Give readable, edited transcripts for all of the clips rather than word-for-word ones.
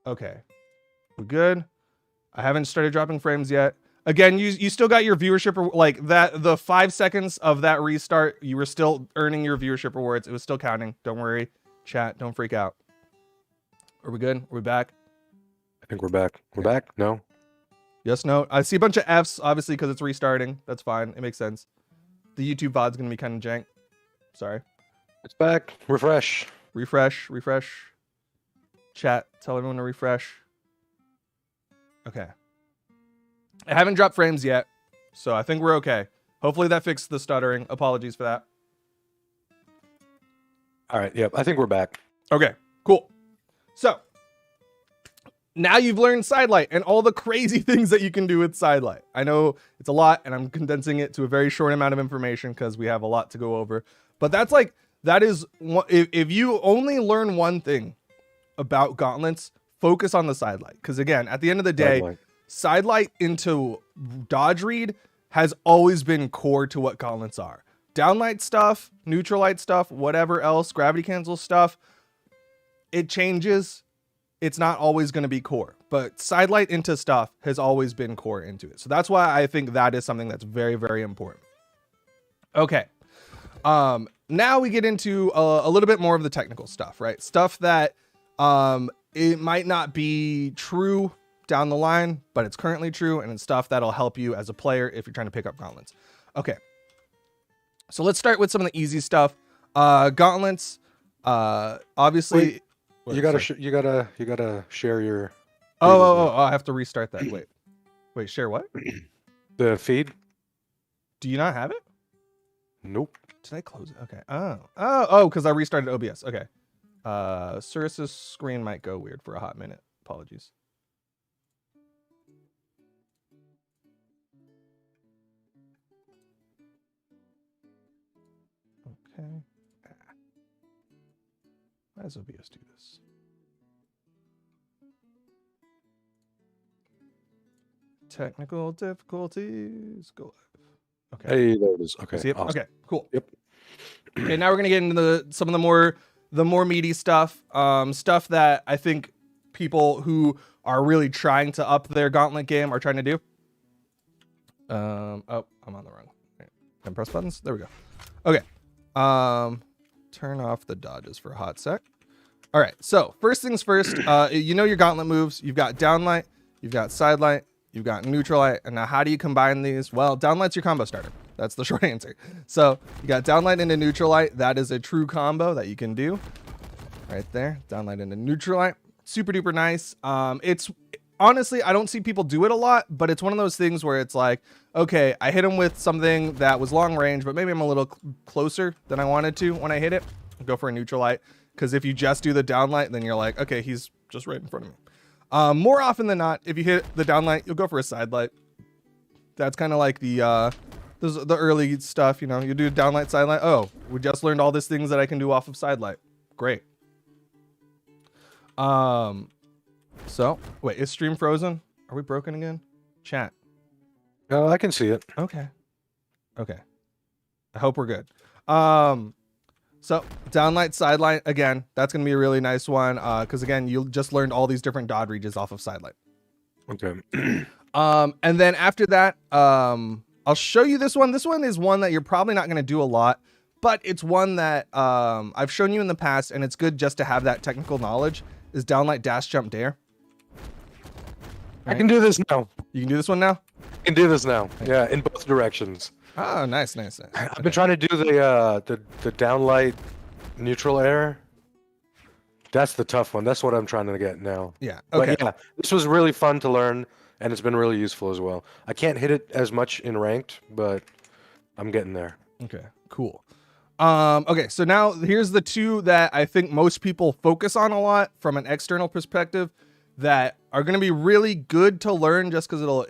Okay. We're good. I haven't started dropping frames yet. Again, you still got your viewership, like that, the 5 seconds of that restart, you were still earning your viewership rewards. It was still counting. Don't worry. Chat, don't freak out. Are we good? Are we back? I think we're back. We're back? No? Yes, no. I see a bunch of Fs, obviously, because it's restarting. That's fine. It makes sense. The YouTube VOD's going to be kind of jank. Sorry. It's back. Refresh. Refresh. Chat, tell everyone to refresh. Okay. I haven't dropped frames yet, so I think we're okay. Hopefully that fixed the stuttering. Apologies for that. All right. Yep. I think we're back. Okay, cool. So now you've learned sidelight and all the crazy things that you can do with sidelight. I know it's a lot and I'm condensing it to a very short amount of information because we have a lot to go over. But that's like, that is, if you only learn one thing about gauntlets, focus on the sidelight. Because again, at the end of the day, sidelight into dodge read has always been core to what gauntlets are. Downlight stuff, neutral light stuff, whatever else, gravity cancel stuff, it changes. It's not always going to be core, but sidelight into stuff has always been core into it. So that's why I think that is something that's very, very important. Okay. Now we get into a little bit more of the technical stuff, right? Stuff that it might not be true down the line, but it's currently true, and it's stuff that'll help you as a player if you're trying to pick up gauntlets. Okay. So let's start with some of the easy stuff. Gauntlets, obviously. Wait, you gotta share your. Oh, I have to restart that. Wait, share what? The feed. Do you not have it? Nope. Did I close it? Okay. Oh, because I restarted OBS. Okay. Surus's screen might go weird for a hot minute. Apologies. Okay. Why does OBS do this? Technical difficulties. Go live. Okay. Hey, there it is. Okay. See it? Awesome. Okay, cool. Yep. Okay, now we're gonna get into some of the more meaty stuff. Stuff that I think people who are really trying to up their gauntlet game are trying to do. Oh, I'm on the wrong. Can I press buttons? There we go. Okay. Turn off the dodges for a hot sec. All right. So first things first. You know your gauntlet moves. You've got downlight. You've got sidelight. You've got neutral light. And now how do you combine these? Well, downlight's your combo starter. That's the short answer. So you got downlight into neutral light. That is a true combo that you can do right there. Downlight into neutral light. Super duper nice. It's honestly, I don't see people do it a lot, but it's one of those things where it's like, okay, I hit him with something that was long range, but maybe I'm a little closer than I wanted to when I hit it. I'll go for a neutral light. Because if you just do the downlight, then you're like, okay, he's just right in front of me. More often than not, if you hit the downlight, you'll go for a sidelight. That's kind of like the early stuff, you know. You do downlight, sidelight. Oh, we just learned all these things that I can do off of sidelight. Great. So wait, is stream frozen? Are we broken again? Chat. No, I can see it. Okay. I hope we're good. So downlight, sidelight, again, that's going to be a really nice one. Because again, you just learned all these different dodge reaches off of sidelight. Okay. And then after that, I'll show you this one. This one is one that you're probably not going to do a lot, but it's one that I've shown you in the past, and it's good just to have that technical knowledge, is downlight dash jump dare. Right? I can do this now. You can do this one now? I can do this now. Yeah, in both directions. Oh, nice. I've been trying to do the downlight neutral air. That's the tough one. That's what I'm trying to get now. Yeah. Okay. But yeah, this was really fun to learn, and it's been really useful as well. I can't hit it as much in ranked, but I'm getting there. Okay, cool. Okay, so now here's the two that I think most people focus on a lot from an external perspective that are going to be really good to learn just because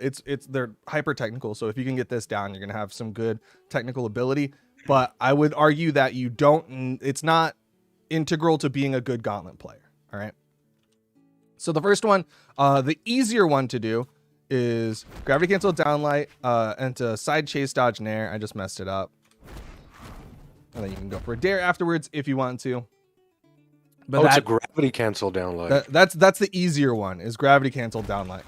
they're hyper technical. So if you can get this down, you're going to have some good technical ability. But I would argue that it's not integral to being a good gauntlet player. All right. So the first one, the easier one to do is gravity cancel downlight into side chase dodge nair. I just messed it up. And then you can go for a dare afterwards if you want to. But it's a gravity cancel downlight. that's the easier one, is gravity cancel downlight.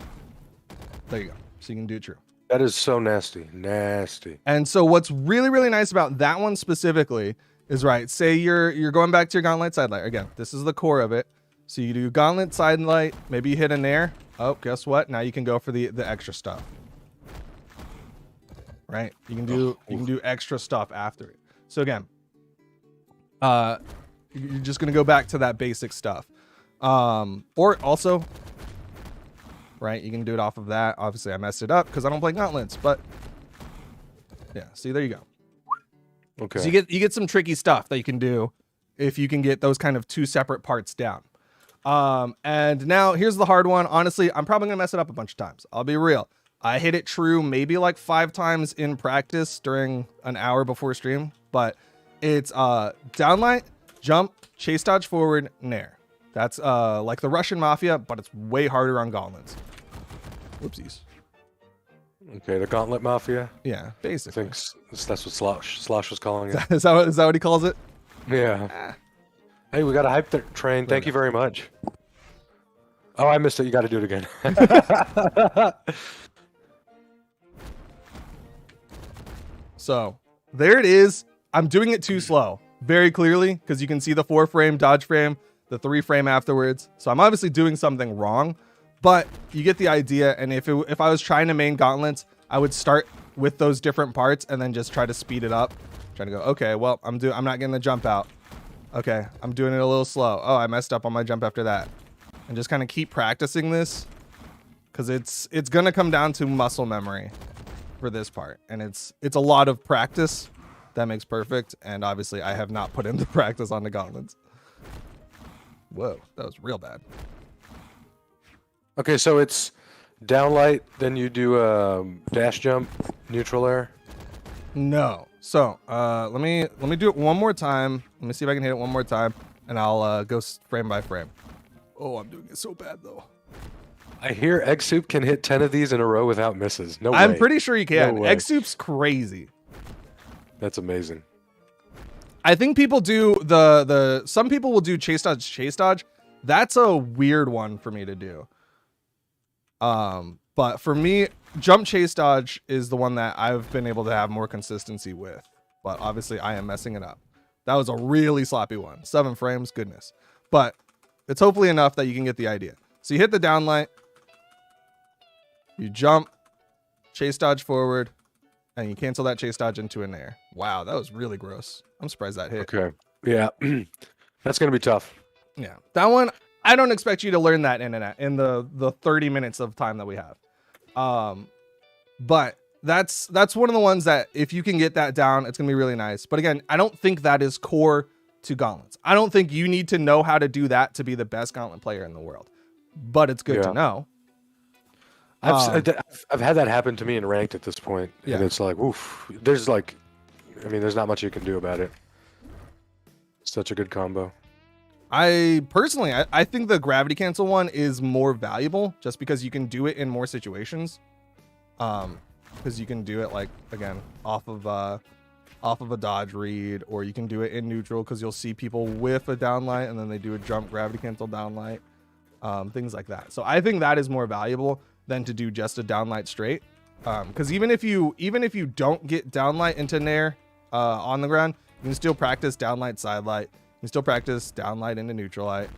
There you go. So you can do it true. That is so nasty. Nasty. And so what's really, really nice about that one specifically is, right, say you're going back to your Gauntlet sidelight. Again, this is the core of it. So you do Gauntlet sidelight, maybe you hit a Nair. Oh, guess what? Now you can go for the extra stuff. Right? You can do extra stuff after it. So again, you're just gonna go back to that basic stuff. Or also, right, you can do it off of that. Obviously I messed it up because I don't play Gauntlets, but yeah, see, there you go. Okay. So you get some tricky stuff that you can do if you can get those kind of two separate parts down. And now here's the hard one. Honestly, I'm probably gonna mess it up a bunch of times. I'll be real. I hit it true maybe like 5 times in practice during an hour before stream, but it's downlight, jump, chase dodge forward, nair. That's like the Russian Mafia, but it's way harder on gauntlets. Whoopsies. Okay, the Gauntlet Mafia. Yeah, basically. I think that's what Slosh was calling it. Is that what he calls it? Yeah. Hey, we got a hype train. Thank you very much. Oh, I missed it. You got to do it again. So there it is. I'm doing it too slow, very clearly, because you can see the 4-frame dodge frame, the 3-frame afterwards. So I'm obviously doing something wrong, but you get the idea. And if I was trying to main gauntlets, I would start with those different parts and then just try to speed it up. Trying to go, okay, well, I'm not getting the jump out. Okay, I'm doing it a little slow. Oh, I messed up on my jump after that. And just kind of keep practicing this, because it's gonna come down to muscle memory for this part, and it's a lot of practice that makes perfect. And obviously I have not put in the practice on the gauntlets. Whoa, that was real bad. Okay, so it's downlight, then you do dash jump, neutral air. No. So let me do it one more time. Let me see if I can hit it one more time, and I'll go frame by frame. Oh, I'm doing it so bad though. I hear Egg Soup can hit 10 of these in a row without misses. No way. I'm pretty sure you can. No way. Egg Soup's crazy. That's amazing. I think people do some people will do chase dodge. That's a weird one for me to do. But for me, jump chase dodge is the one that I've been able to have more consistency with. But obviously I am messing it up. That was a really sloppy one. 7 frames, goodness. But it's hopefully enough that you can get the idea. So you hit the downlight, you jump, chase dodge forward, and you cancel that chase dodge into an air. Wow, that was really gross. I'm surprised that hit. Okay. Yeah. That's going to be tough. Yeah. That one, I don't expect you to learn that in the 30 minutes of time that we have. But that's one of the ones that if you can get that down, it's going to be really nice. But again, I don't think that is core to gauntlets. I don't think you need to know how to do that to be the best gauntlet player in the world. But it's good to know. I've had that happen to me in ranked at this point. Yeah. And it's like, oof. There's like, I mean, there's not much you can do about it. Such a good combo. I personally think the gravity cancel one is more valuable just because you can do it in more situations. Because you can do it like, again, off of a dodge read, or you can do it in neutral because you'll see people whiff a downlight and then they do a jump gravity cancel downlight. Things like that. So I think that is more valuable than to do just a downlight straight. Because even if you don't get downlight into nair on the ground, you can still practice downlight sidelight. You can still practice downlight into neutral light.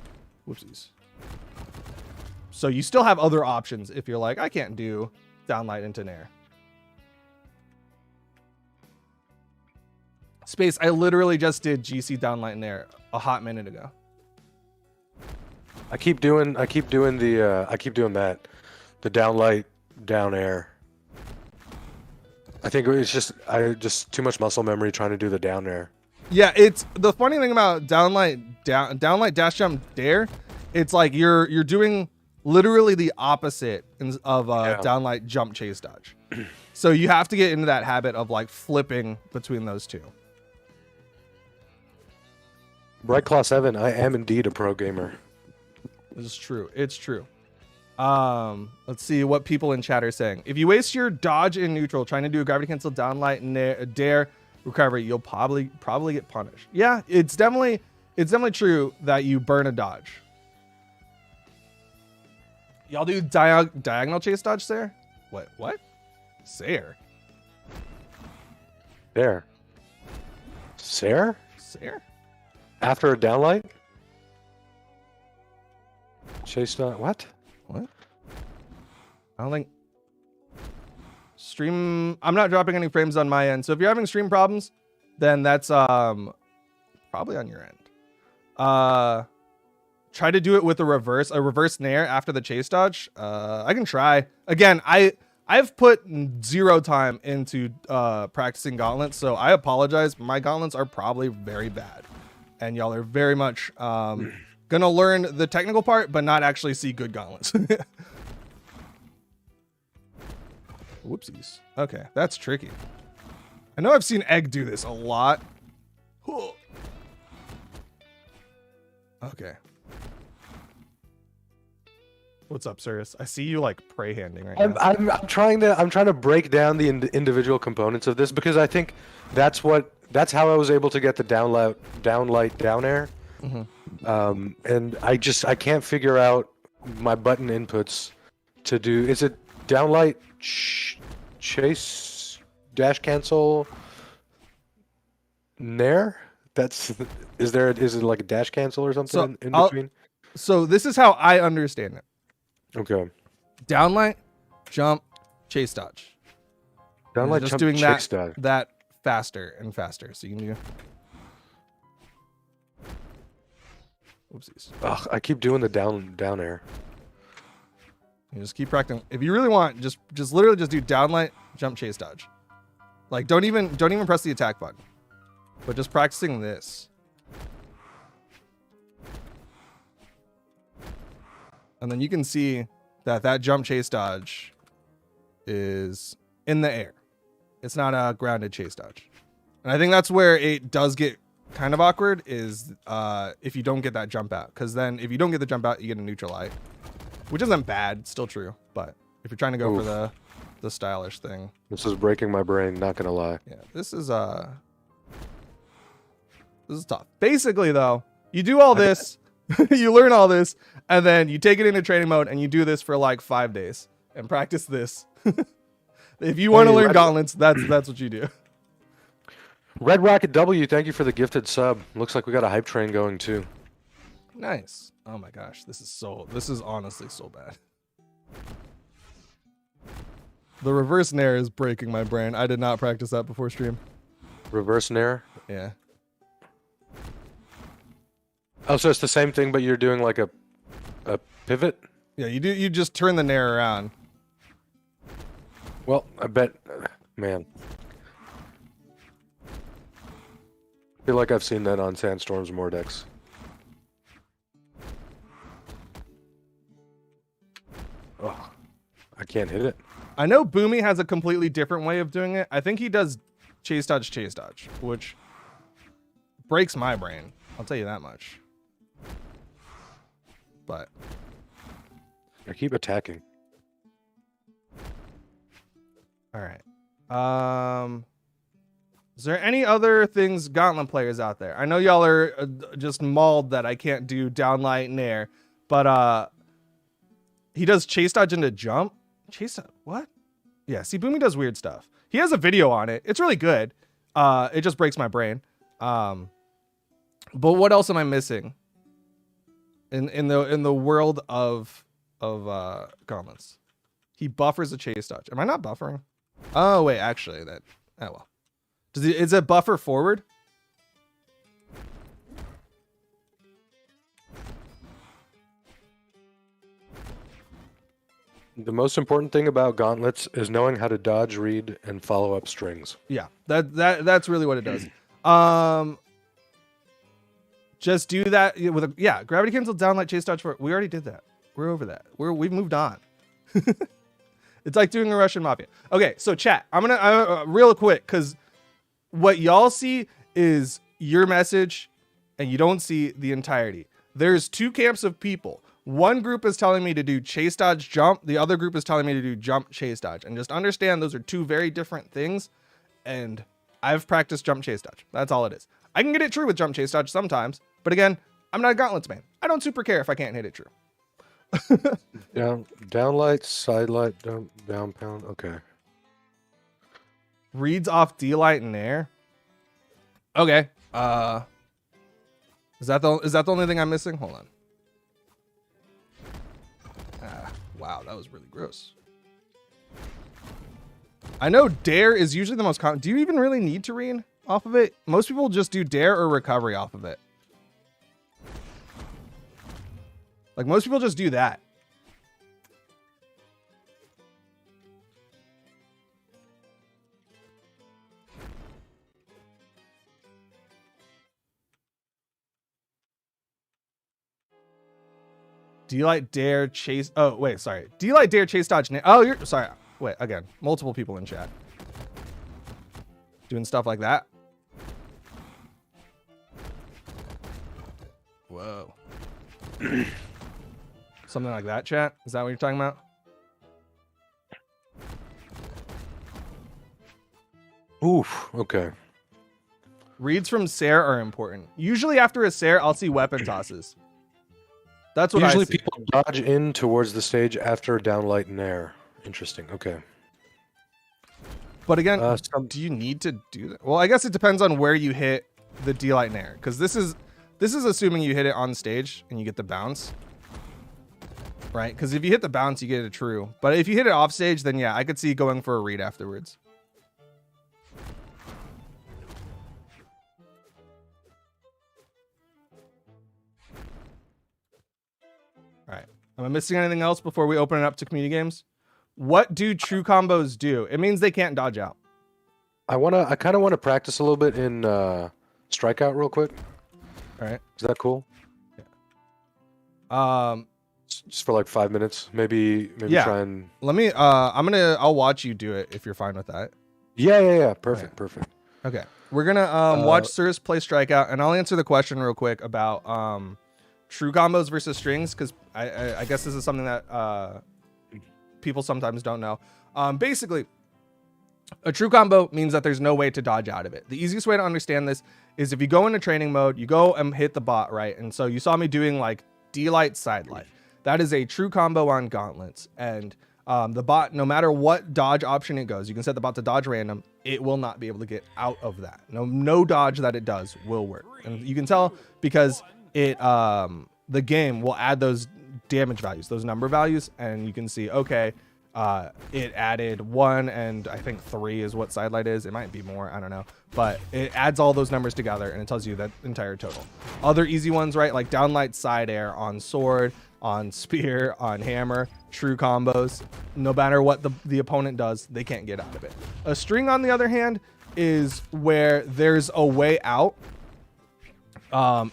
Whoopsies. So you still have other options if you're like, I can't do downlight into nair. Space, I literally just did GC downlight nair a hot minute ago. I keep doing that. The downlight, down air. I think it's just too much muscle memory trying to do the down air. Yeah, it's the funny thing about downlight dash jump dare. It's like you're doing literally the opposite of downlight jump chase dodge. So you have to get into that habit of like flipping between those two. Bright Claw 7, I am indeed a pro gamer. This is true. It's true. Let's see what people in chat are saying. If you waste your dodge in neutral trying to do a gravity cancel downlight and dare recovery, you'll probably get punished. Yeah, it's definitely it's definitely true that you burn a dodge. Y'all do diagonal chase dodge there? What? Sair? There. Sair? Sair? After a downlight? Chase not what? What? I don't think stream. I'm not dropping any frames on my end. So if you're having stream problems, then that's probably on your end. Try to do it with a reverse nair after the chase dodge. I can try. Again, I've put 0 time into practicing gauntlets, so I apologize. My gauntlets are probably very bad, and y'all are very much gonna learn the technical part, but not actually see good gauntlets. Whoopsies. Okay, that's tricky. I know I've seen Egg do this a lot. Okay. What's up, Surus? I see you like prey handing right now. I'm trying to break down the individual components of this, because I think that's how I was able to get the downlight down air. And I can't figure out my button inputs to do. Is it downlight chase dash cancel nair? Is it like a dash cancel or something in between? So this is how I understand it. Okay. Downlight, jump, chase dodge. Downlight, just jump, doing chase dodge. that faster and faster. So you can do. Oopsies. Ugh, I keep doing the down air. You just keep practicing. If you really want, just literally just do downlight, jump, chase dodge. Like don't even press the attack button. But just practicing this. And then you can see that jump chase dodge is in the air. It's not a grounded chase dodge. And I think that's where it does get kind of awkward is if you don't get that jump out. Because then if you don't get the jump out, you get a neutral eye. Which isn't bad, it's still true. But if you're trying to go for the stylish thing. This is breaking my brain, not gonna lie. Yeah, this is tough. Basically though, you do all this, you learn all this, and then you take it into training mode and you do this for like 5 days and practice this. If you want to learn gauntlets, that's what you do. Red Rocket W, thank you for the gifted sub. Looks like we got a hype train going too. Nice. Oh my gosh, this is honestly so bad. The reverse nair is breaking my brain. I did not practice that before stream. Reverse nair? Yeah. Oh, so it's the same thing, but you're doing like a pivot? Yeah, you just turn the nair around. Well, I bet, man. I feel like I've seen that on Sandstorm's Mordex. Oh, I can't hit it. I know Boomy has a completely different way of doing it. I think he does chase dodge, which breaks my brain. I'll tell you that much. But I keep attacking. all right. Is there any other things Gauntlet players out there? I know y'all are just mauled that I can't do downlight nair, but he does chase dodge into jump. Chase dodge, what? Yeah, see, Boomy does weird stuff. He has a video on it. It's really good. It just breaks my brain. But what else am I missing in the world of gauntlets? He buffers a chase dodge. Am I not buffering? Oh wait, actually oh well. Is it buffer forward? The most important thing about gauntlets is knowing how to dodge, read, and follow up strings. Yeah, that's really what it does. Just do that with gravity cancel, downlight, chase dodge. We already did that. We're over that. We've moved on. It's like doing a Russian mafia. Okay, so chat. I'm gonna real quick because what y'all see is your message, and you don't see the entirety. There's two camps of people. One group is telling me to do chase dodge jump. The other group is telling me to do jump chase dodge. And just understand those are two very different things. And I've practiced jump chase dodge. That's all it is. I can get it true with jump chase dodge sometimes. But again, I'm not a Gauntlets man. I don't super care if I can't hit it true. Down light, side light, down pound. Okay. Reads off D light and air. Okay. Is that the only thing I'm missing? Hold on. Wow, that was really gross. I know dare is usually the most common. Do you even really need to read off of it? Most people just do dare or recovery off of it. Like most people just do that. D-Light, dare, chase. Oh, wait, sorry. D-Light, dare, chase, dodge. Oh, you're sorry. Wait, again. Multiple people in chat. Doing stuff like that. Whoa. Something like that, chat? Is that what you're talking about? Oof. Okay. Reads from Sair are important. Usually after a Sair, I'll see weapon tosses. That's what Usually I see. people dodge in towards the stage after down light and air. Interesting. Okay. But again, do you need to do that? Well, I guess it depends on where you hit the D-Light and air. Because this is assuming you hit it on stage and you get the bounce. Right? Because if you hit the bounce, you get a true. But if you hit it off stage, then yeah, I could see going for a read afterwards. All right. Am I missing anything else before we open it up to community games? What do true combos do? It means they can't dodge out. I kind of want to practice a little bit in strikeout real quick. All right. Is that cool? Yeah. Just for like 5 minutes, maybe yeah. Try and. Let me. I'll watch you do it if you're fine with that. Yeah. Perfect. Right. Perfect. Okay. We're gonna watch Surus play strikeout, and I'll answer the question real quick about true combos versus strings, because I guess this is something that people sometimes don't know. Basically, a true combo means that there's no way to dodge out of it. The easiest way to understand this is if you go into training mode, you go and hit the bot, right? And so you saw me doing like D-Light, side light. That is a true combo on Gauntlets. And the bot, no matter what dodge option it goes, you can set the bot to dodge random, it will not be able to get out of that. No dodge that it does will work. And you can tell because it the game will add those damage values, those number values, and you can see, okay, it added 1 and I think 3 is what side light is. It might be more, I don't know, but it adds all those numbers together and it tells you that entire total. Other easy ones, right? Like downlight, side air on sword, on spear, on hammer, true combos. No matter what the opponent does, they can't get out of it. A string, on the other hand, is where there's a way out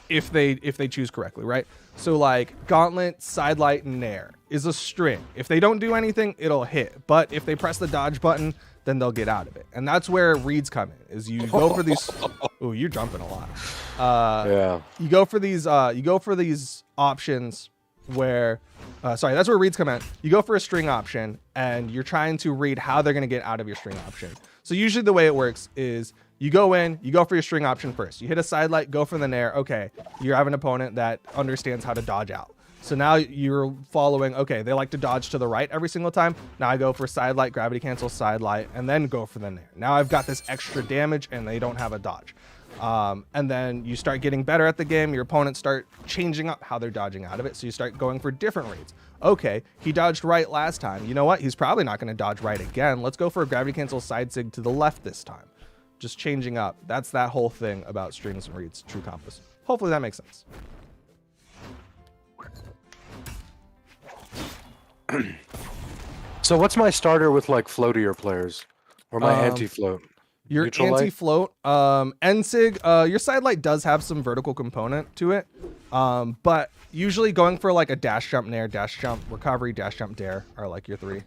if they choose correctly, right? So like Gauntlet, side light, and nair is a string. If they don't do anything, it'll hit. But if they press the dodge button, then they'll get out of it. And that's where reads come in. Is you go for these. Ooh, you're jumping a lot. Yeah. You go for these. You go for these options where. Sorry, that's where reads come in. You go for a string option, and you're trying to read how they're going to get out of your string option. So usually the way it works is you go in, you go for your string option first. You hit a side light, go for the nair. Okay, you have an opponent that understands how to dodge out. So now you're following, okay, they like to dodge to the right every single time. Now I go for side light, gravity cancel, side light, and then go for the nair. Now I've got this extra damage and they don't have a dodge. And then you start getting better at the game. Your opponents start changing up how they're dodging out of it. So you start going for different reads. Okay, he dodged right last time. You know what? He's probably not going to dodge right again. Let's go for a gravity cancel side sig to the left this time. Just changing up. That's that whole thing about strings and reads, true compass. Hopefully that makes sense. So what's my starter with like floatier players or my anti-float? Your anti-float, NSIG, your side light does have some vertical component to it, but usually going for like a dash jump, nair, dash jump, recovery, dash jump, dare are like your 3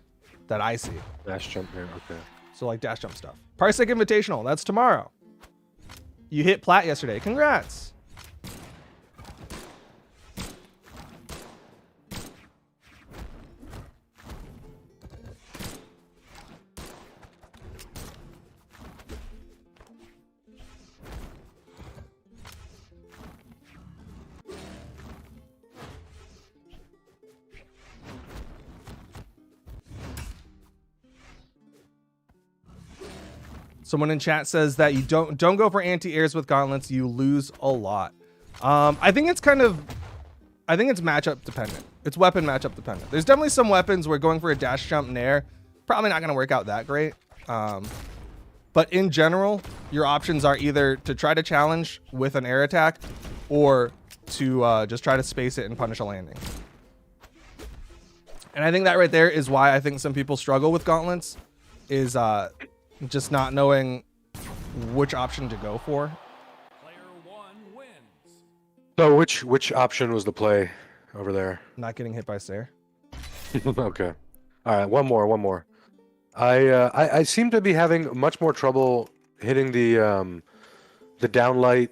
that I see. Dash jump, nair, okay. So like dash jump stuff. Parsec Invitational, that's tomorrow. You hit plat yesterday. Congrats. Someone in chat says that you don't go for anti-airs with gauntlets. You lose a lot. I think it's matchup dependent. It's weapon matchup dependent. There's definitely some weapons where going for a dash jump nair probably not going to work out that great. But in general, your options are either to try to challenge with an air attack or to just try to space it and punish a landing. And I think that right there is why I think some people struggle with gauntlets, is just not knowing which option to go for. Player 1 wins. So which option was the play over there? Not getting hit by Sair. Okay. All right, one more. I seem to be having much more trouble hitting the downlight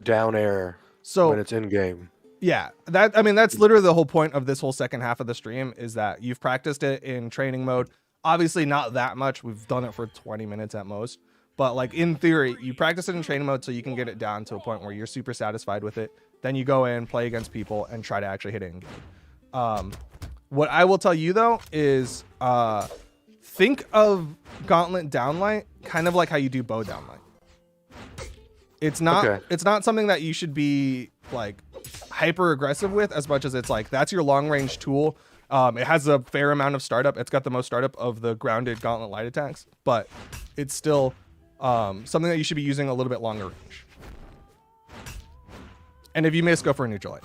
down air when it's in game. Yeah, that's literally the whole point of this whole second half of the stream, is that you've practiced it in training mode. Obviously not that much. We've done it for 20 minutes at most. But like in theory, you practice it in training mode so you can get it down to a point where you're super satisfied with it. Then you go in, play against people, and try to actually hit it in game. What I will tell you though is think of Gauntlet downlight kind of like how you do bow downlight. It's not something that you should be like hyper aggressive with as much as it's like that's your long range tool. It has a fair amount of startup. It's got the most startup of the grounded Gauntlet light attacks, but it's still something that you should be using a little bit longer range. And if you miss, go for a neutral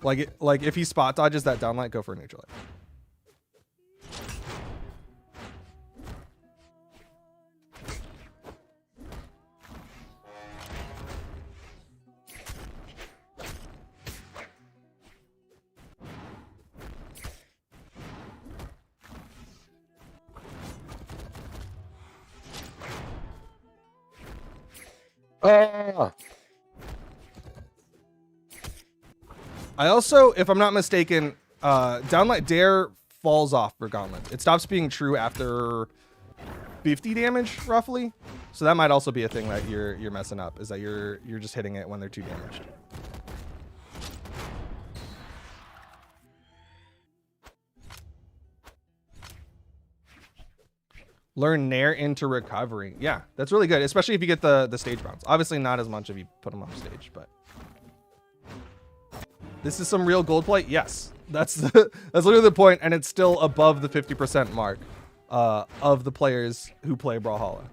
light. Like if he spot dodges that downlight, go for a neutral light. I also, if I'm not mistaken, downlight dare falls off for Gauntlet. It stops being true after 50 damage roughly. So that might also be a thing that you're messing up, is that you're just hitting it when they're too damaged. Learn nair into recovery. Yeah, that's really good, especially if you get the stage bounce. Obviously not as much if you put them off stage, but this is some real gold play. Yes, that's literally the point, and it's still above the 50% mark of the players who play Brawlhalla.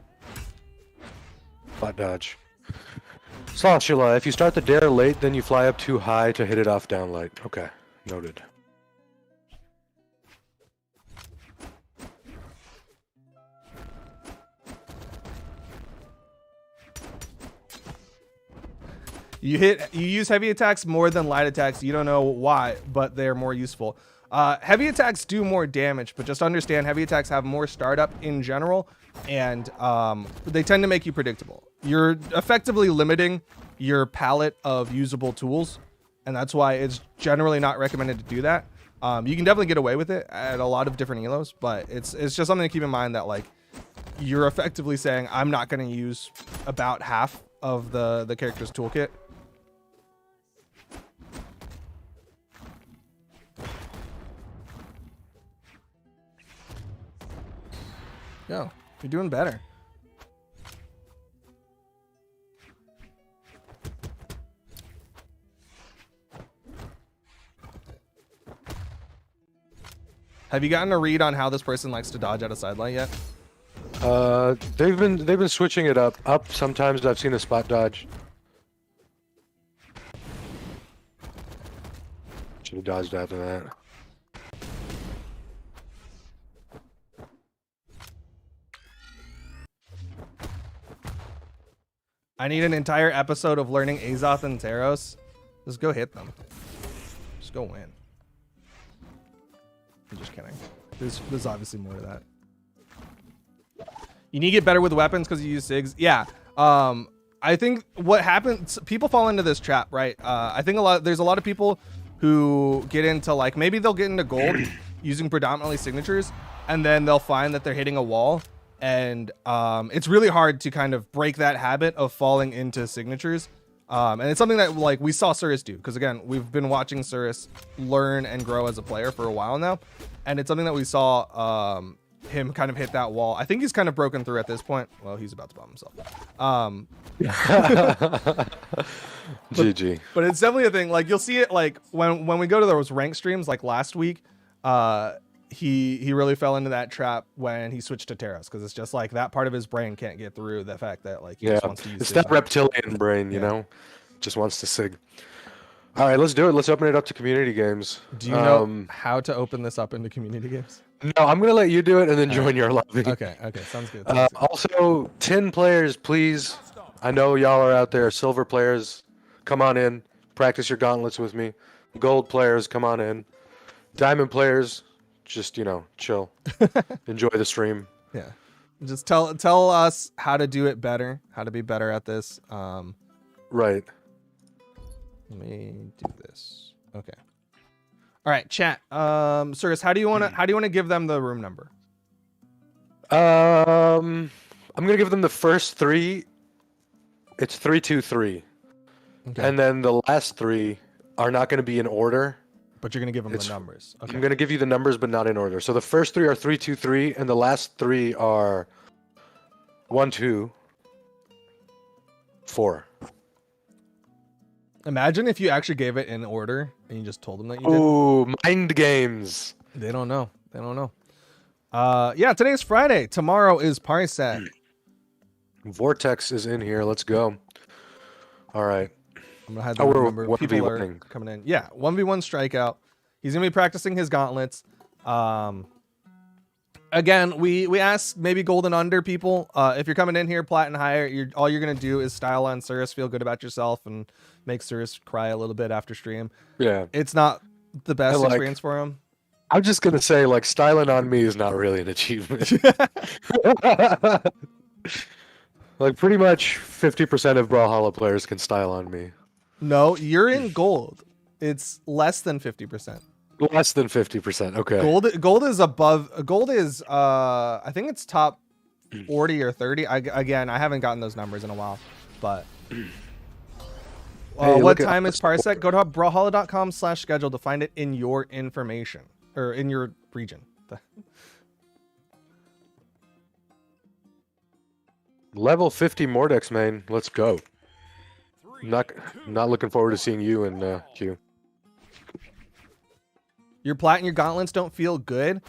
Bot dodge. Sloshula, if you start the dare late, then you fly up too high to hit it off downlight. Okay, noted. You use heavy attacks more than light attacks. You don't know why, but they're more useful. Heavy attacks do more damage, but just understand heavy attacks have more startup in general, and they tend to make you predictable. You're effectively limiting your palette of usable tools, and that's why it's generally not recommended to do that. You can definitely get away with it at a lot of different elos, but it's just something to keep in mind that like you're effectively saying I'm not going to use about half of the character's toolkit. Yo, you're doing better. Have you gotten a read on how this person likes to dodge out of sidelight yet? They've been switching it up. Sometimes I've seen a spot dodge. Should have dodged after that. I need an entire episode of learning Azoth and Taros. Just go hit them. Just go win. I'm just kidding. There's obviously more to that. You need to get better with weapons because you use SIGs. Yeah. I think what happens, people fall into this trap, right? I think there's a lot of people who get into like, maybe they'll get into gold using predominantly signatures, and then they'll find that they're hitting a wall. And it's really hard to kind of break that habit of falling into signatures. And it's something that like we saw Surus do, because again, we've been watching Surus learn and grow as a player for a while now. And it's something that we saw him kind of hit that wall. I think he's kind of broken through at this point. Well, he's about to bomb himself. GG. But it's definitely a thing. Like you'll see it like when we go to those rank streams like last week, he really fell into that trap when he switched to Terras because it's just like that part of his brain can't get through the fact that like he just wants to use it's that reptilian brain, you know, just wants to sig. All right, let's do it. Let's open it up to community games. Do you know how to open this up into community games? No, I'm gonna let you do it and then join your lobby. Okay, sounds good. Also, 10 players, please. I know y'all are out there. Silver players, come on in. Practice your gauntlets with me. Gold players, come on in. Diamond players, just chill. Enjoy the stream. Yeah, just tell us how to do it better, how to be better at this. Right. Let me do this. Okay. All right, chat. Surus, how do you want to give them the room number? I'm gonna give them the first 3. It's 323. Okay. And then the last 3 are not going to be in order. But you're going to give them the numbers. Okay. I'm going to give you the numbers, but not in order. So the first 3 are 323, and the last 3 are 1, 2, 4. Imagine if you actually gave it in order and you just told them that you did. Ooh, mind games. They don't know. Yeah, today's Friday. Tomorrow is Parsec. Vortex is in here. Let's go. All right. I'm gonna have the number. People are coming in. Yeah, 1v1 strikeout. He's gonna be practicing his gauntlets. Again, we ask maybe golden under people. If you're coming in here plat and higher, all you're gonna do is style on Surus, feel good about yourself, and make Surus cry a little bit after stream. Yeah, it's not the best experience for him. I'm just gonna say, like, styling on me is not really an achievement. Like, pretty much 50% of Brawlhalla players can style on me. No, you're in gold. It's less than 50%. Less than 50%. Okay. Gold is above. Gold is I think it's top 40 or 30. Again, I haven't gotten those numbers in a while. But what time is Parsec? Go to brawlhalla.com/schedule to find it in your information or in your region. Level 50 Mordex, man. Let's go. Not looking forward to seeing you in Q. Your plat and your gauntlets don't feel good.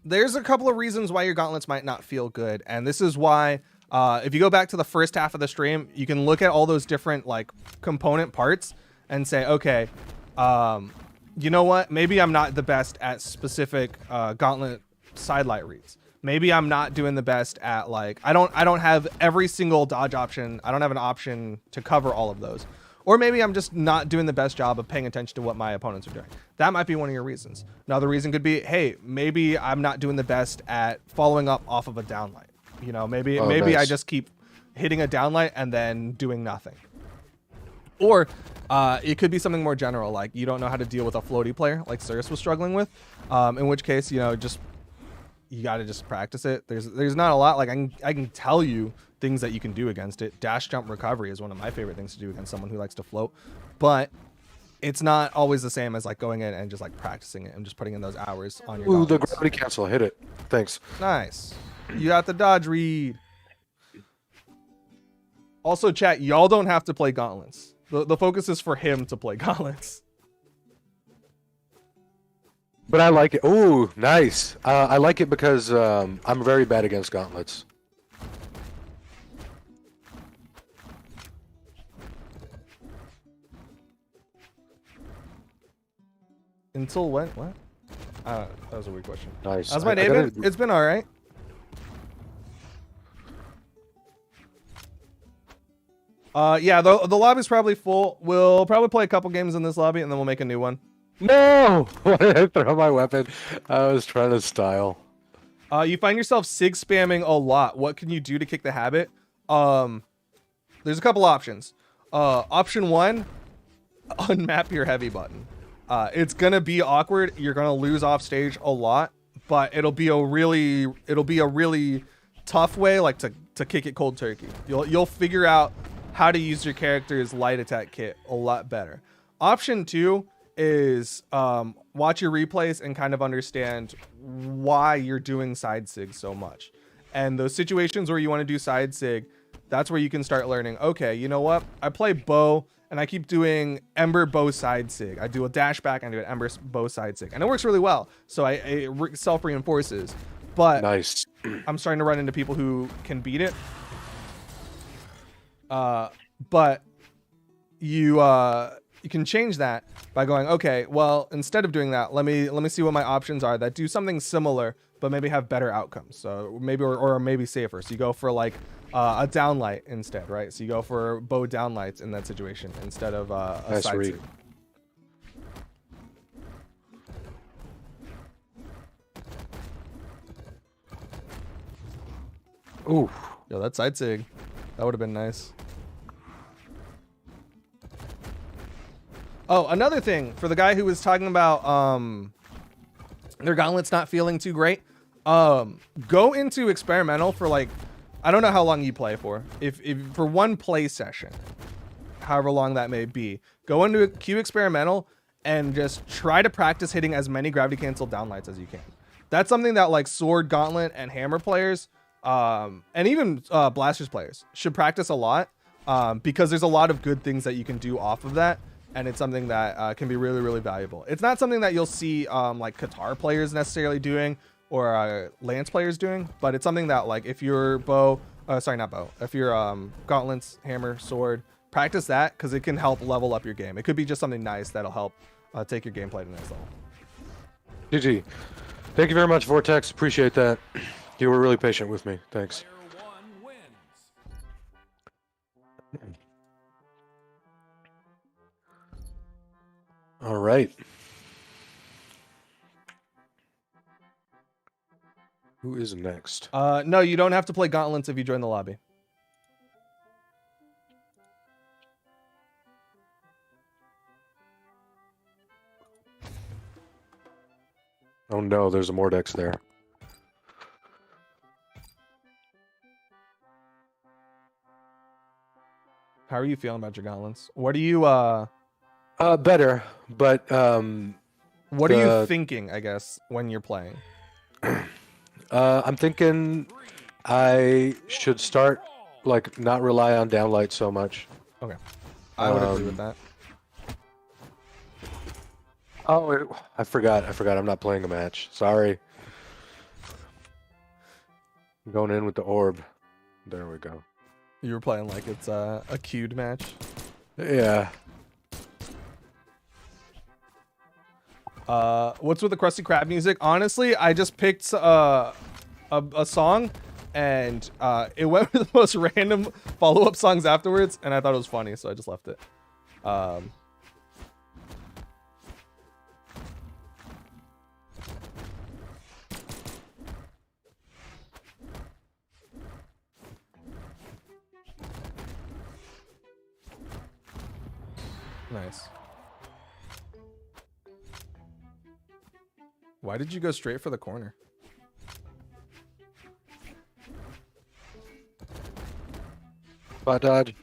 There's a couple of reasons why your gauntlets might not feel good, and this is why. If you go back to the first half of the stream, you can look at all those different like component parts and say, okay, you know what? Maybe I'm not the best at specific gauntlet sidelight reads. Maybe I'm not doing the best at like I don't have every single dodge option. I don't have an option to cover all of those. Or maybe I'm just not doing the best job of paying attention to what my opponents are doing. That might be one of your reasons. Another reason could be, hey, maybe I'm not doing the best at following up off of a downlight. You know, maybe nice. I just keep hitting a downlight and then doing nothing. Or it could be something more general, like you don't know how to deal with a floaty player like Surus was struggling with. In which case, you got to just practice it. There's not a lot. Like I can tell you things that you can do against it. Dash jump recovery is one of my favorite things to do against someone who likes to float, but it's not always the same as like going in and just like practicing it and just putting in those hours on your Ooh, the gauntlets. gravity cancel. Hit it. Thanks. Nice. You got the dodge read. Also, chat, y'all don't have to play gauntlets. The focus is for him to play gauntlets. But I like it. Ooh, nice. I like it because I'm very bad against gauntlets. Until when? What? That was a weird question. Nice. How's my day been? It's been all right. Yeah, the lobby's probably full. We'll probably play a couple games in this lobby, and then we'll make a new one. No! Why did I throw my weapon? I was trying to style. You find yourself sig spamming a lot. What can you do to kick the habit? There's a couple options. Option 1, unmap your heavy button. It's gonna be awkward. You're gonna lose off stage a lot, but it'll be a really tough way, like to kick it cold turkey. You'll figure out how to use your character's light attack kit a lot better. Option 2 is watch your replays and kind of understand why you're doing side sig so much. And those situations where you want to do side sig, that's where you can start learning, okay, you know what? I play bow and I keep doing ember bow side sig. I do a dash back and I do an ember bow side sig. And it works really well. So it self-reinforces. But Nice. I'm starting to run into people who can beat it. But you can change that by going, okay, well, instead of doing that, let me see what my options are that do something similar, but maybe have better outcomes. So maybe, or maybe safer. So you go for like a downlight instead, right? So you go for bow downlights in that situation instead of a Nice side read. sig. Ooh. Yo, that side sig, that would have been nice. Oh, another thing for the guy who was talking about their gauntlets not feeling too great. Go into experimental for like, I don't know how long you play for. If for one play session, however long that may be, go into Q experimental and just try to practice hitting as many gravity cancel downlights as you can. That's something that like sword, gauntlet, and hammer players, and even blasters players should practice a lot, because there's a lot of good things that you can do off of that. And it's something that can be really, really valuable. It's not something that you'll see like Qatar players necessarily doing or Lance players doing, but it's something that like if you're bow, sorry, not bow, if you're gauntlets, hammer, sword, practice that because it can help level up your game. It could be just something nice that'll help take your gameplay to the next level. GG. Thank you very much, Vortex. Appreciate that. You were really patient with me. Thanks. Player one wins. All right. Who is next? No, you don't have to play gauntlets if you join the lobby. Oh no, there's a Mordex there. How are you feeling about your gauntlets? What are you Better, but what are you thinking, I guess, when you're playing? I'm thinking I should start like not rely on downlight so much. Okay. I would agree with that. Oh, I forgot. I'm not playing a match. Sorry. I'm going in with the orb. There we go. You were playing like it's a queued match. Yeah. What's with the Krusty Krab music? Honestly, I just picked a song and it went with the most random follow-up songs afterwards, and I thought it was funny, so I just left it. Nice. Why did you go straight for the corner? Spot dodge.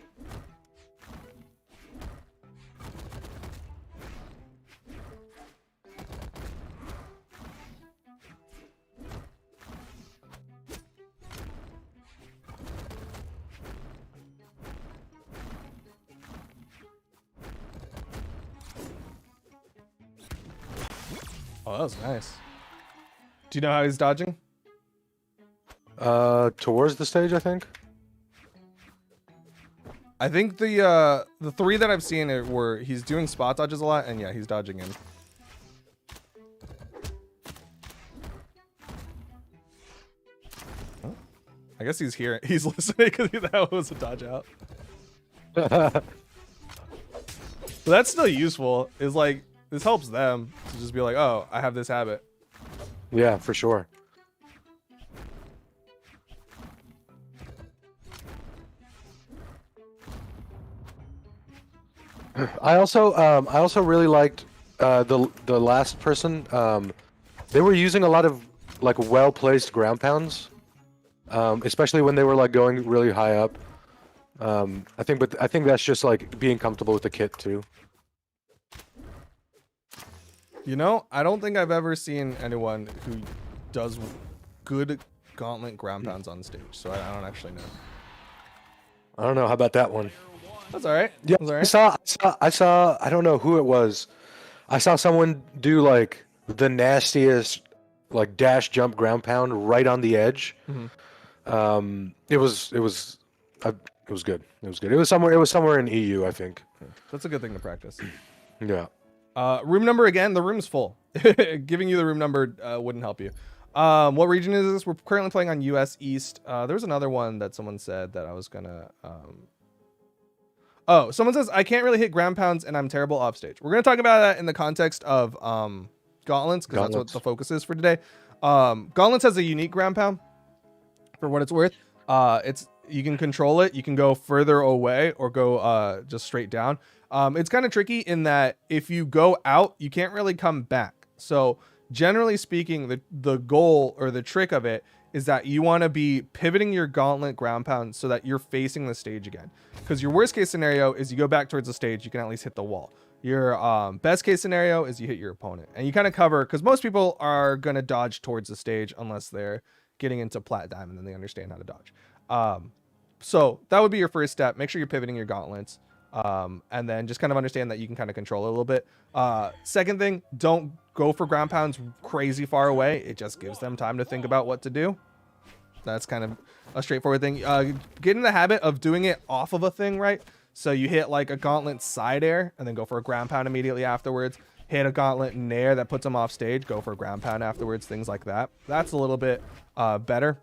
Oh, that was nice. Do you know how he's dodging? Towards the stage, I think. I think the three that I've seen were he's doing spot dodges a lot, and yeah, he's dodging in. Oh, I guess he's here. He's listening because that was a dodge out. But that's still useful. Is like this helps them to just be like, oh, I have this habit. Yeah, for sure. I also really liked the last person. They were using a lot of like well-placed ground pounds, especially when they were like going really high up. I think that's just like being comfortable with the kit too. You know, I don't think I've ever seen anyone who does good Gauntlet ground pounds on stage, so I don't actually know. I don't know. How about that one? That's all right. Yeah, That's all right. I saw. I don't know who it was. I saw someone do like the nastiest, like dash jump ground pound right on the edge. It was good. It was good. It was somewhere in EU, I think. That's a good thing to practice. Yeah. Room number again. The room's full. Giving you the room number wouldn't help you. What region is this? We're currently playing on US East. There was another one that someone said that I was gonna. Oh, someone says I can't really hit ground pounds and I'm terrible off stage. We're gonna talk about that in the context of Gauntlets, because that's what the focus is for today. Gauntlets has a unique ground pound. For what it's worth, you can control it. You can go further away or go just straight down. It's kind of tricky in that if you go out, you can't really come back. So generally speaking, the goal or the trick of it is that you want to be pivoting your Gauntlet ground pound so that you're facing the stage again. Because your worst case scenario is you go back towards the stage, you can at least hit the wall. Your best case scenario is you hit your opponent. And you kind of cover, because most people are going to dodge towards the stage unless they're getting into plat diamond and they understand how to dodge. So that would be your first step. Make sure you're pivoting your gauntlets. And then just kind of understand that you can kind of control it a little bit. Second thing, don't go for ground pounds crazy far away. It just gives them time to think about what to do. That's kind of a straightforward thing. Get in the habit of doing it off of a thing, right? So you hit like a gauntlet side air and then go for a ground pound immediately afterwards. Hit a gauntlet nair that puts them off stage, go for a ground pound afterwards, things like that. That's a little bit better.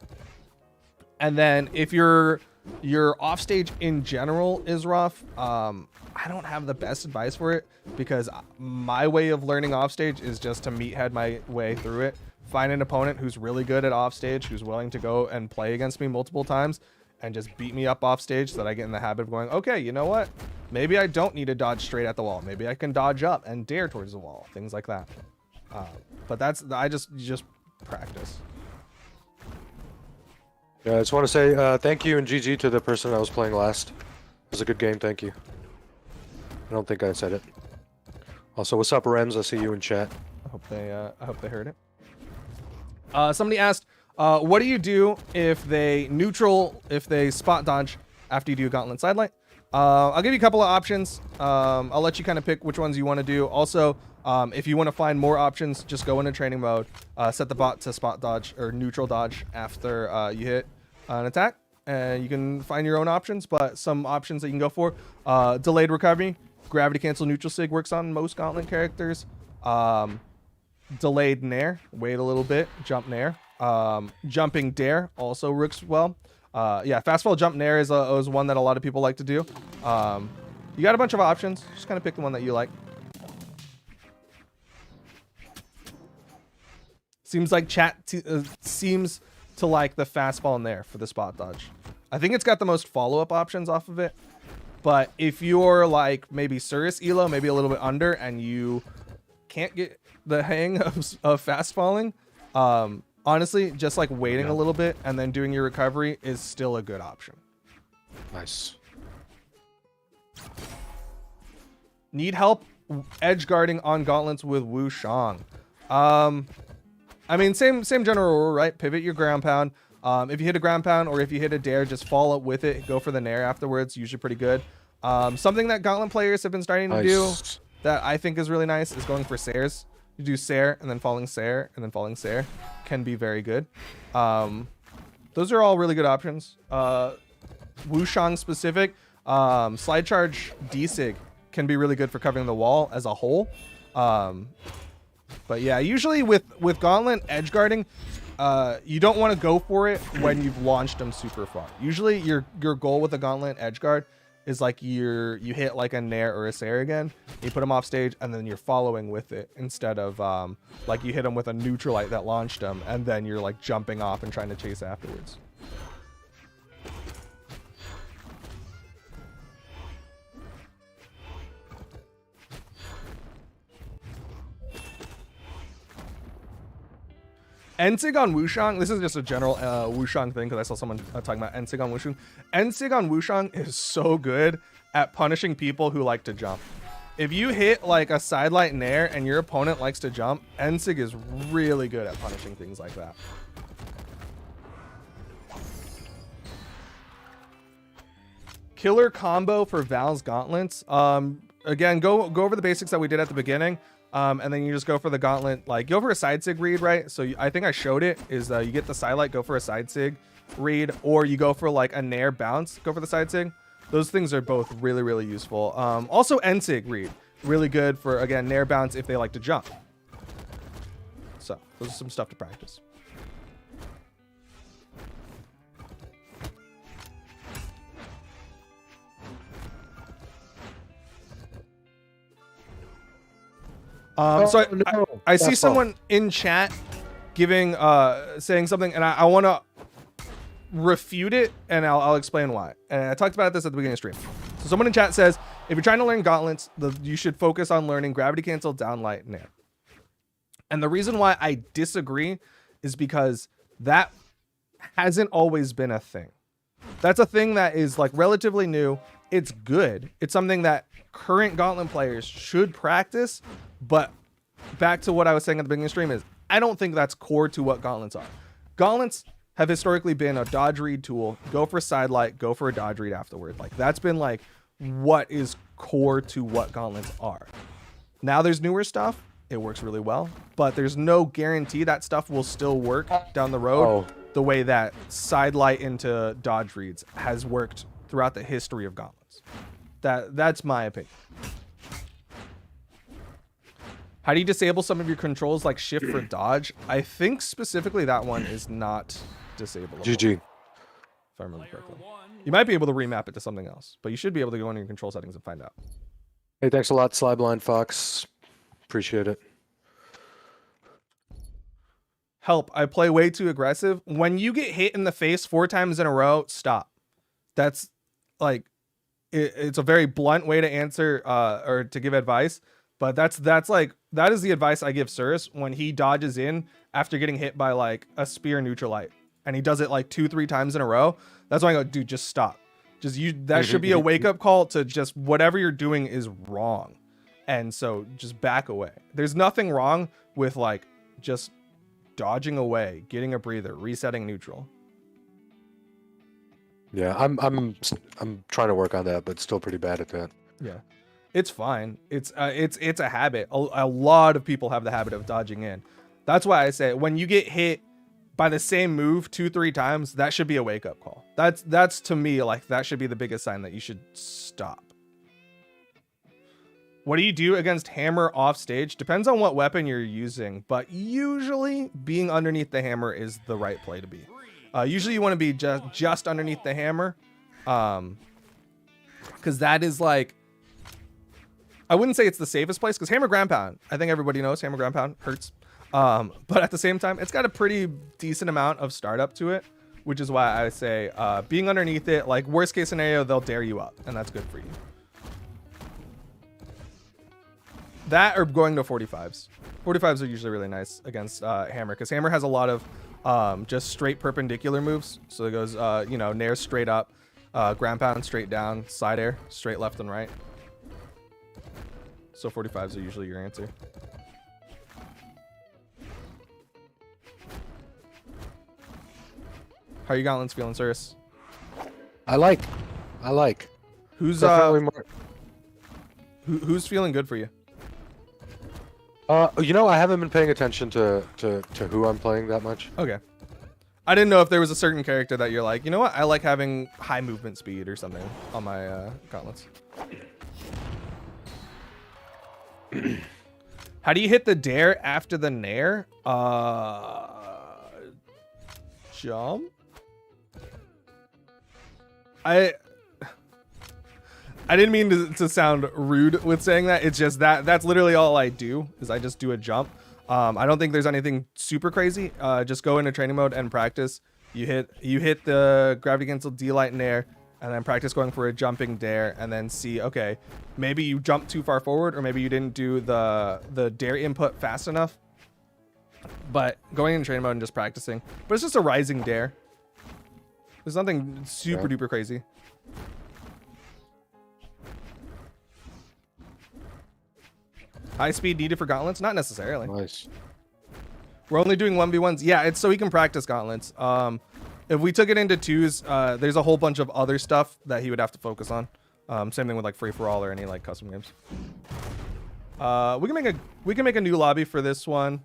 And then if your off stage in general is rough, I don't have the best advice for it, because my way of learning off stage is just to meathead my way through it. Find an opponent who's really good at off stage, who's willing to go and play against me multiple times and just beat me up off stage, so that I get in the habit of going, okay, you know what? Maybe I don't need to dodge straight at the wall. Maybe I can dodge up and dare towards the wall, things like that. But that's, you just practice. Yeah, I just want to say thank you and GG to the person I was playing last. It was a good game, thank you. I don't think I said it. Also, what's up, Rems? I see you in chat. I hope they heard it. Somebody asked, what do you do if they spot dodge after you do a gauntlet sidelight? I'll give you a couple of options. I'll let you kind of pick which ones you want to do. Also, if you want to find more options, just go into training mode, set the bot to spot dodge or neutral dodge after you hit an attack, and you can find your own options. But some options that you can go for: delayed recovery, gravity cancel neutral sig works on most gauntlet characters. Delayed nair, wait a little bit, jump nair. Jumping dare also works well. Yeah, fast fall jump nair is one that a lot of people like to do. You got a bunch of options, just kind of pick the one that you like. Seems like chat seems to like the fast fall nair for the spot dodge. I think it's got the most follow-up options off of it. But if you're like maybe Surus elo, maybe a little bit under, and you can't get the hang of fast falling, honestly, just like waiting a little bit and then doing your recovery is still a good option. Nice. Need help edge guarding on gauntlets with Wu Shang. I mean, same general rule, right? Pivot your ground pound. If you hit a ground pound or if you hit a dare, just follow up with it. Go for the nair afterwards. Usually pretty good. Something that gauntlet players have been starting to do that I think is really nice is going for Sairs. You do Sair and then falling Sair and then falling Sair. Can be very good. Those are all really good options. Wu Shang specific, slide charge D-Sig can be really good for covering the wall as a whole. But yeah, usually with Gauntlet edge guarding, you don't want to go for it when you've launched them super far. Usually your goal with a Gauntlet edge guard is like you hit like a nair or a Sair again, you put them off stage, and then you're following with it instead of like you hit them with a neutralite that launched them, and then you're like jumping off and trying to chase afterwards. Ensig on Wushang, this is just a general Wushang thing because I saw someone talking about Ensig on Wushang. Ensig on Wushang is so good at punishing people who like to jump. If you hit like a sidelight in air and your opponent likes to jump, Ensig is really good at punishing things like that. Killer combo for Val's Gauntlets. Again, go over the basics that we did at the beginning. And then you just go for the gauntlet, like go for a side sig read, right? So I think I showed it is you get the sidelight, go for a side sig read, or you go for like a nair bounce, go for the side sig. Those things are both really, really useful. Also Ensig read, really good for, again, nair bounce if they like to jump. So those are some stuff to practice. I see someone in chat giving saying something, and I want to refute it, and I'll explain why. And I talked about this at the beginning of the stream. So someone in chat says, if you're trying to learn gauntlets, you should focus on learning gravity cancel, down light, nair. And the reason why I disagree is because that hasn't always been a thing. That's a thing that is like relatively new. It's good. It's something that current gauntlet players should practice. But back to what I was saying at the beginning of the stream is, I don't think that's core to what gauntlets are. Gauntlets have historically been a dodge read tool. Go for sidelight, go for a dodge read afterward. Like that's been like what is core to what gauntlets are. Now there's newer stuff. It works really well, but there's no guarantee that stuff will still work down the road the way that sidelight into dodge reads has worked throughout the history of gauntlets. That's my opinion. How do you disable some of your controls like shift for dodge? I think specifically that one is not disable. GG. If I remember correctly. You might be able to remap it to something else, but you should be able to go into your control settings and find out. Hey, thanks a lot, Slyblind Fox. Appreciate it. Help, I play way too aggressive. When you get hit in the face 4 times in a row, stop. That's like, it's a very blunt way to answer or to give advice. But that is the advice I give Surus when he dodges in after getting hit by like a spear neutralite, and he does it like 2-3 times in a row. That's why I go, dude, just stop. That should be a wake up call to just whatever you're doing is wrong. And so just back away. There's nothing wrong with like just dodging away, getting a breather, resetting neutral. Yeah, I'm trying to work on that, but still pretty bad at that. Yeah. It's fine. It's a habit. A lot of people have the habit of dodging in. That's why I say when you get hit by the same move 2-3 times, that should be a wake up call. That's to me like that should be the biggest sign that you should stop. What do you do against hammer off stage? Depends on what weapon you're using, but usually being underneath the hammer is the right play to be. Usually you want to be just underneath the hammer, because that is like, I wouldn't say it's the safest place, because hammer ground pound, I think everybody knows hammer ground pound hurts. But at the same time, it's got a pretty decent amount of startup to it, which is why I say being underneath it, like worst case scenario, they'll dare you up, and that's good for you. That or going to 45s. 45s are usually really nice against hammer, because hammer has a lot of just straight perpendicular moves. So it goes, nair straight up, ground pound straight down, side air straight left and right. So 45s are usually your answer. How are you gauntlets feeling, Surus? I like. Who's who's feeling good for you? I haven't been paying attention to who I'm playing that much. Okay. I didn't know if there was a certain character that you're like, you know what? I like having high movement speed or something on my gauntlets. How do you hit the dare after the nair? Jump? I didn't mean to sound rude with saying that. It's just that's literally all I do is I just do a jump. I don't think there's anything super crazy. Just go into training mode and practice. You hit the gravity cancel D-light nair, and then practice going for a jumping dare, and then see, okay, maybe you jumped too far forward, or maybe you didn't do the dare input fast enough. But going in training mode and just practicing. But it's just a rising dare. There's nothing super duper crazy. High speed needed for gauntlets? Not necessarily. Nice. We're only doing 1v1s. Yeah, it's so he can practice gauntlets. If we took it into 2s, there's a whole bunch of other stuff that he would have to focus on. Same thing with like free for all or any like custom games. We can make a new lobby for this one.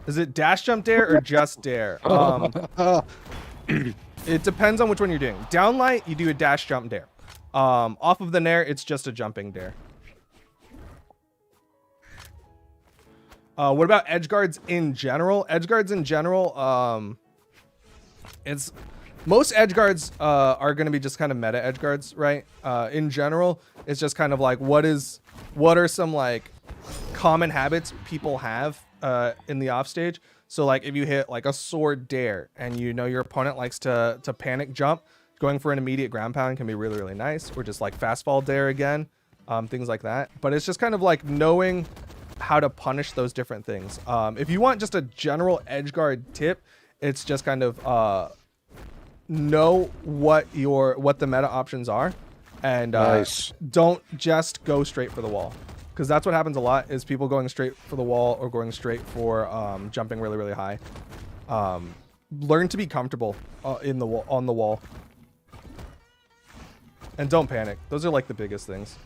Is it dash jump dare or just dare? It depends on which one you're doing. Downlight, you do a dash jump dare. Off of the nair, it's just a jumping dare. What about edge guards in general? Edge guards in general, it's most edge guards are going to be just kind of meta edge guards, right? In general, it's just kind of like what are some like common habits people have in the off stage. So like if you hit like a sword dare and you know your opponent likes to panic jump, going for an immediate ground pound can be really, really nice. Or just like fast fall dare again, things like that. But it's just kind of like knowing how to punish those different things. If you want just a general edge guard tip, it's just kind of know what the meta options are, and Nice. don't just go straight for the wall, because that's what happens a lot is people going straight for the wall or going straight for jumping really, really high. Learn to be comfortable on the wall, and don't panic. Those are like the biggest things.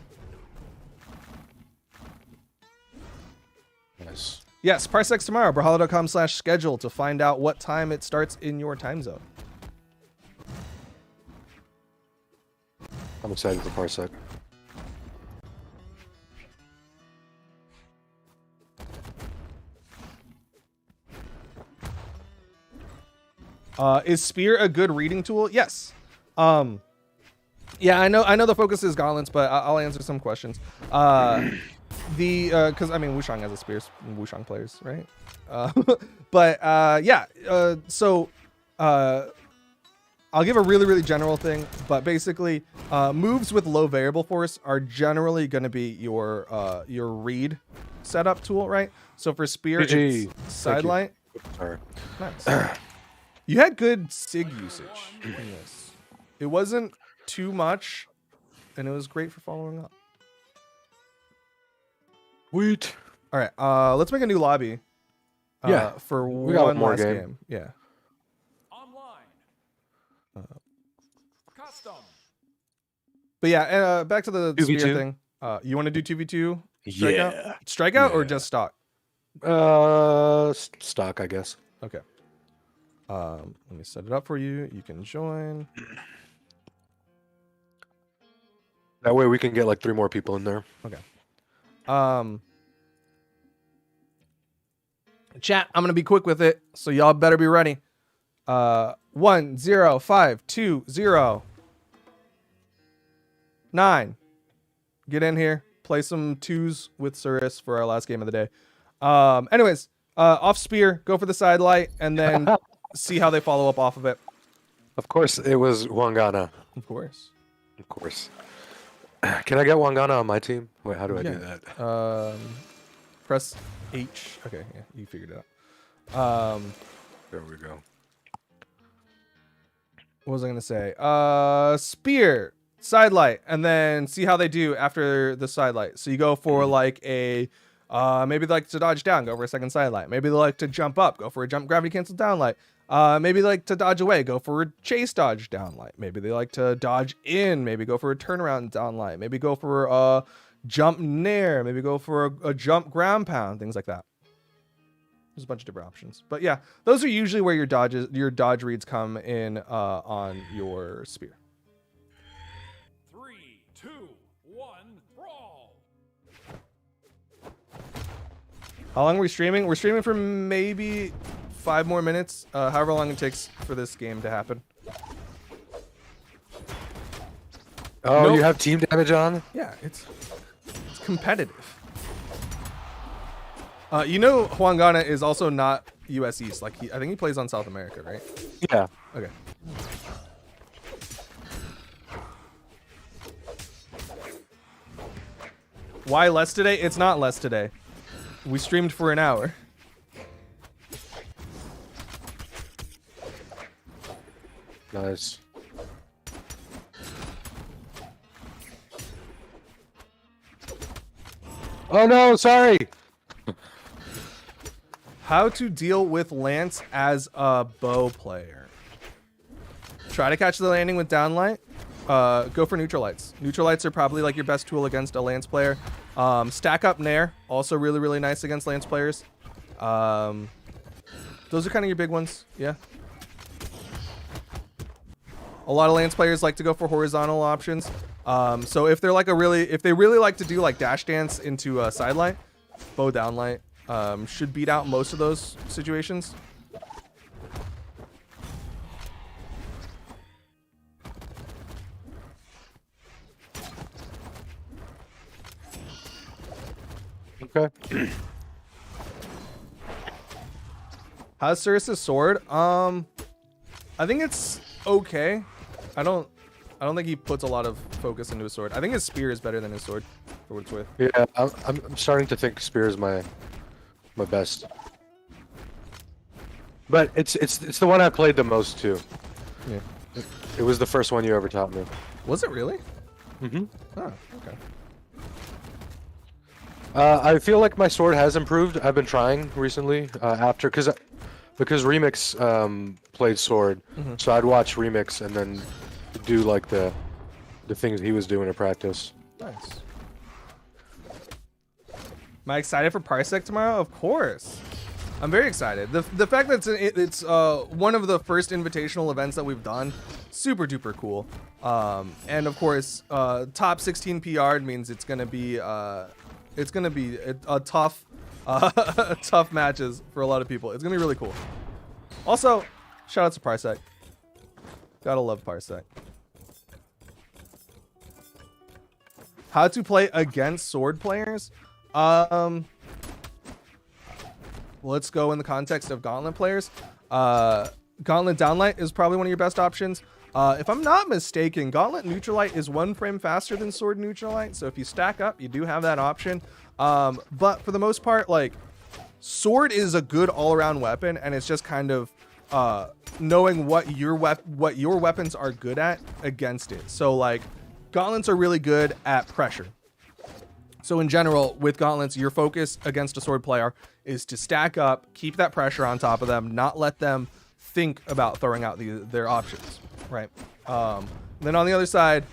Nice. Yes, Parsecs tomorrow, brawlhalla.com/schedule to find out what time it starts in your time zone. I'm excited for Parsec. Is Spear a good reading tool? Yes. Yeah, I know the focus is Gauntlets, but I'll answer some questions. Because I mean Wushang has a Spear, Wushang players, right? So I'll give a really, really general thing, but basically, moves with low variable force are generally going to be your read setup tool, right? So for Spear, GG. it's Sidelight. Sorry. Nice. You had good SIG usage in this. It wasn't too much, and it was great for following up. Sweet. All right, let's make a new lobby. Yeah, for we got one more last game. game. Yeah. Online. Custom. But yeah, back to the 2v2? Spear thing. You want to do 2v2? Yeah. Strikeout or Yeah. just stock? Stock, I guess. Okay. Let me set it up for you. You can join. That way we can get like 3 more people in there. Okay. Chat, I'm gonna be quick with it, so y'all better be ready. 1 0 5 2 0 9. Get in here. Play some 2s with Surus for our last game of the day. Anyways, off Spear, go for the side light, and then see how they follow up off of it. Of course, it was Wangana. Of course. Of course. Can I get Wangana on my team? Wait, how do I do that? Press H. Okay, yeah, you figured it out. There we go. What was I gonna say? Spear, side light, and then see how they do after the side light. So you go for like a maybe they like to dodge down, go for a second side light. Maybe they like to jump up, go for a jump gravity cancel down light. Maybe they like to dodge away, go for a chase dodge down light. Maybe they like to dodge in, maybe go for a turnaround down light. Maybe go for a jump nair, maybe go for a jump ground pound, things like that. There's a bunch of different options, but yeah, those are usually where your dodge reads come in on your Spear. 3, 2, 1, brawl. How long are we streaming? We're streaming for maybe 5 more minutes, however long it takes for this game to happen. Oh, Nope. you have team damage on? Yeah, it's competitive. You know, Huangana is also not US East. Like I think he plays on South America, right? Yeah. Okay. Why less today? It's not less today. We streamed for an hour. Nice. Oh no, sorry. How to deal with Lance as a bow player. Try to catch the landing with downlight. Go for neutral lights. Neutral lights are probably like your best tool against a Lance player. Stack up Nair, also really, really nice against Lance players. Those are kind of your big ones, yeah. A lot of Lance players like to go for horizontal options. So if they're like if they really like to do like dash dance into a sidelight, bow downlight should beat out most of those situations. Okay. How's Surus' sword? I think it's okay. I don't think he puts a lot of focus into his sword. I think his spear is better than his sword, for what it's worth. Yeah, I'm starting to think spear is my best. But it's the one I played the most too. Yeah. It was the first one you ever taught me. Was it really? Mm-hmm. Oh, okay. I feel like my sword has improved. I've been trying recently because Remix played sword, so I'd watch Remix and then do like the things he was doing in practice. Nice. Am I excited for Parsec tomorrow? Of course. I'm very excited. The fact that it's one of the first invitational events that we've done, super duper cool. And of course, top 16 PR'd means it's gonna be a tough tough matches for a lot of people. It's gonna be really cool. Also, shout out to Parsec. Gotta love Parsec. How to play against sword players? Let's go in the context of Gauntlet players. Gauntlet Downlight is probably one of your best options. If I'm not mistaken, Gauntlet Neutralite is 1 frame faster than Sword Neutralite, so if you stack up, you do have that option. But for the most part, like, Sword is a good all-around weapon, and it's just kind of knowing what your weapons are good at against it. So, like, Gauntlets are really good at pressure. So in general, with Gauntlets, your focus against a sword player is to stack up, keep that pressure on top of them, not let them think about throwing out their options, right? Then on the other side,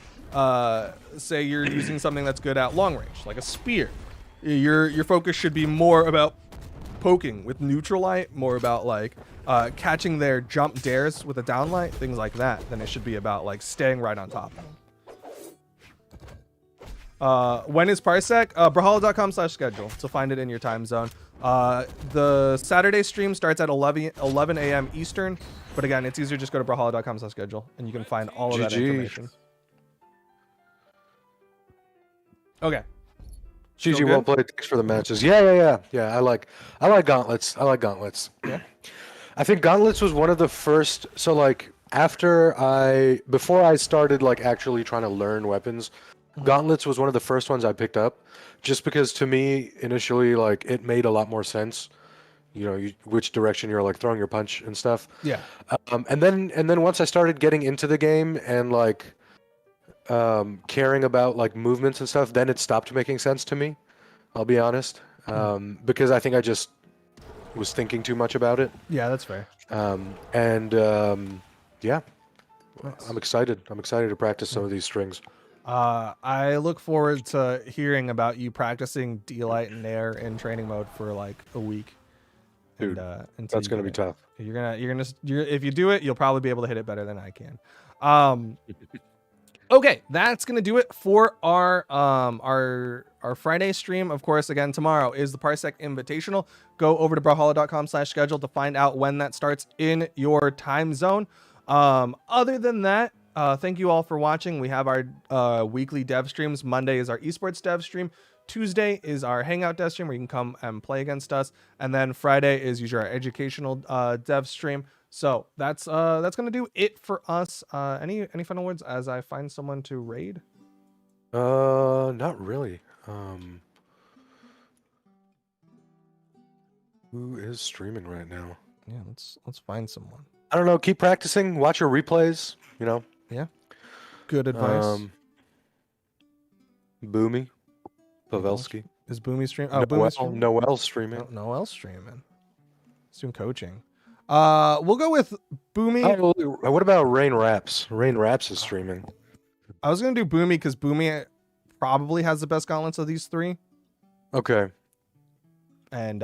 say you're using something that's good at long range, like a spear. Your focus should be more about poking with Neutralite, more about like catching their jump dares with a downlight, things like that, than it should be about like staying right on top of them. When is Parsec? Brawlhalla.com/schedule to find it in your time zone. The Saturday stream starts at 11 a.m. Eastern, but again, it's easier, just go to brawlhalla.com/schedule and you can find all of that information. Okay. GG, well played. Thanks for the matches. Yeah. I like Gauntlets. Gauntlets. Yeah. I think Gauntlets was one of the first. So like before I started like actually trying to learn weapons, Gauntlets was one of the first ones I picked up, just because to me initially like it made a lot more sense. You know, which direction you're like throwing your punch and stuff. Yeah. And then once I started getting into the game and like caring about like movements and stuff, then it stopped making sense to me. I'll be honest, because I think I just was thinking too much about it. Yeah, that's fair. Yeah, Nice. I'm excited. I'm excited to practice some of these strings. I look forward to hearing about you practicing D-Light and Nair in training mode for like a week. Dude, until that's you gonna get be it. tough. If you do it, you'll probably be able to hit it better than I can. Okay, that's gonna do it for our Friday stream. Of course, again, tomorrow is the Parsec Invitational. Go over to brawlhalla.com/schedule to find out when that starts in your time zone. Other than that, thank you all for watching. We have our weekly dev streams. Monday is our esports dev stream. Tuesday is our hangout dev stream where you can come and play against us. And then Friday is usually our educational dev stream. So that's gonna do it for us. Any final words as I find someone to raid? Not really. Who is streaming right now? Yeah, let's find someone. I don't know. Keep practicing. Watch your replays. You know. Yeah. Good advice. Boomy, Pavelski. Is Boomy stream? Oh, Boomy's streaming. Noel streaming. Noel's streaming. He's doing coaching. We'll go with Boomy. Oh, what about Rain Raps? Rain Raps is streaming. I was gonna do Boomy because Boomy probably has the best gauntlets of these three. Okay. And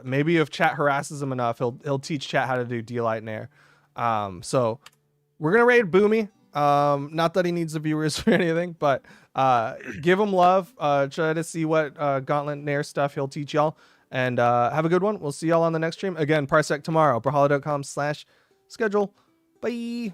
maybe if chat harasses him enough, he'll teach chat how to do D-Light and Air. So we're gonna raid Boomy. Not that he needs the viewers or anything, but give him love. Try to see what Gauntlet and Air stuff he'll teach y'all. And have a good one. We'll see y'all on the next stream. Again, Parsec tomorrow. Brawlhalla.com/schedule. Bye.